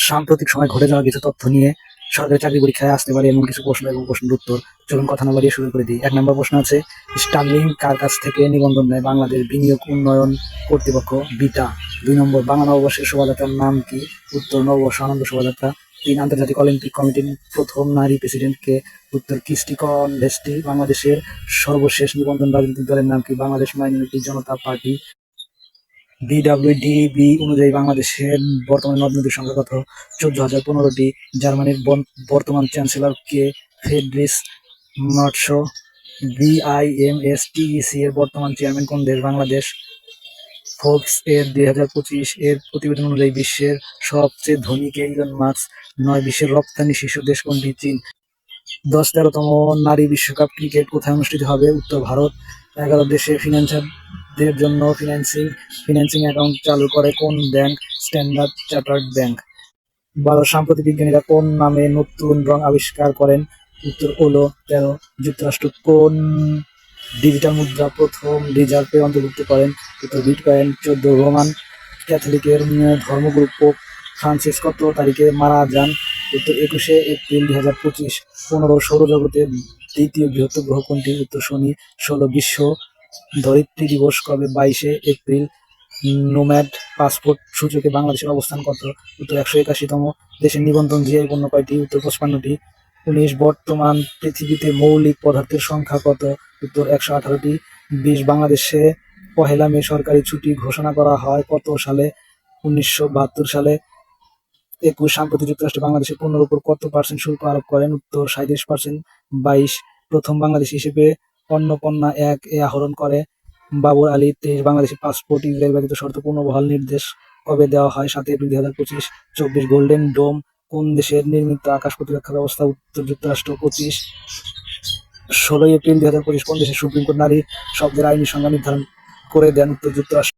সাম্প্রতিক সময়ে ঘটে যাওয়া কিছু তথ্য নিয়ে সরকারি চাকরি পরীক্ষায় আসতে পারে এমন কিছু প্রশ্ন এবং প্রশ্নের উত্তর। চলুন কথা না বাড়িয়ে শুরু করে দিই। ১ নম্বর প্রশ্ন আছে, স্টার্লিং কার কাছ থেকে নিবন্ধন নেয় বাংলাদেশ বিনিয়োগ উন্নয়ন কর্তৃপক্ষ বিটা? ২ নম্বর, বাংলা নববর্ষের শোভাযাত্রার নাম কি? উত্তর, নববর্ষ আনন্দ শোভাযাত্রা। ৩, আন্তর্জাতিক অলিম্পিক কমিটির প্রথম নারী প্রেসিডেন্ট কে? উত্তর, ক্রিস্টি কনভেস্টি। বাংলাদেশের সর্বশেষ নিবন্ধন রাজনৈতিক দলের নাম কি? Bangladesh minority Janata party. BWDB অনুযায়ী বাংলাদেশের বর্তমানে নদ-নদীর সংখ্যা কত? ১৪,০১৫টি। জার্মানির বর্তমান চ্যান্সেলর কে? Friedrich Merz. বিআইএমএসটিইসি এর বর্তমান চেয়ারম্যান কোন দেশ? বাংলাদেশ। ফোর্বস এর ২০২৫ এর প্রতিবেদন অনুযায়ী বিশ্বের সবচেয়ে ধনী কে? Elon Musk. ৯, বিশ্বের রপ্তানি শীর্ষ দেশ কোনটি? চীন। ১০, ১৩তম নারী বিশ্বকাপ ক্রিকেট কোথায় অনুষ্ঠিত হবে? উত্তর, ভারত। ১১, দেশে ফিন্যান্সারদের জন্য ফিন্যান্সিং অ্যাকাউন্ট চালু করে কোন ব্যাংক? Standard chartered bank. ১২, সম্প্রতি বিজ্ঞানীরা কোন নামে নতুন রং আবিষ্কার করেন? উত্তর, ওলো। ১৩, যুক্তরাষ্ট্র কোন ডিজিটাল মুদ্রা প্রথম রিজার্ভে অন্তর্ভুক্ত করেন? উত্তর, বিটকয়েন। ১৪, রোমান ক্যাথলিকের ধর্মগুরু পোপ ফ্রান্সিস কত তারিখে মারা যান? উত্তর, ২১শে এপ্রিল ২০২৫। ১৫, সৌরজগতের দ্বিতীয় বৃহত্তম গ্রহ কোনটি? উত্তর, শনি। ১৬, বিশ্ব ধরিত্রী দিবস কবে? ২২শে এপ্রিল। নোম্যাড পাসপোর্ট সূচকে বাংলাদেশের অবস্থান কত? উত্তর, ১৮১তম। দেশের নিবন্ধন জিআই পণ্য কয়টি? উত্তর, ৫৫টি। ১৯, বর্তমান পৃথিবীতে মৌলিক পদার্থের সংখ্যা কত? উত্তর, ১১৮টি। ২০, বাংলাদেশে ১লা মে সরকারি ছুটি ঘোষণা করা হয় কত সালে? ১৯৭২ সালে। ২১, সাম্প্রতি যুক্তরাষ্ট্র বাংলাদেশের পণ্যের উপর কত % শুল্ক আরোপ করেন? উত্তর, ৩৭%। ২২, প্রথম বাংলাদেশী হিসেবে অন্নপূর্ণা ১ এ আরোহণ করে বাবর আলী। ২৩, বাংলাদেশের পাসপোর্ট ইসরায়েল ব্যতীত শর্ত পুনর্বহাল নির্দেশ কবে দেওয়া হয়? ৭ এপ্রিল ২০২৫। ২৪, গোল্ডেন ডোম কোন দেশের নির্মিত আকাশ প্রতিরক্ষা ব্যবস্থা? উত্তর, যুক্তরাষ্ট্র। ২৫, ১৬ এপ্রিল ২০২৫ কোন দেশের সুপ্রিম কোর্ট নারী শব্দের আইনি সংজ্ঞা নির্ধারণ করে দেন? উত্তর, যুক্তরাষ্ট্র।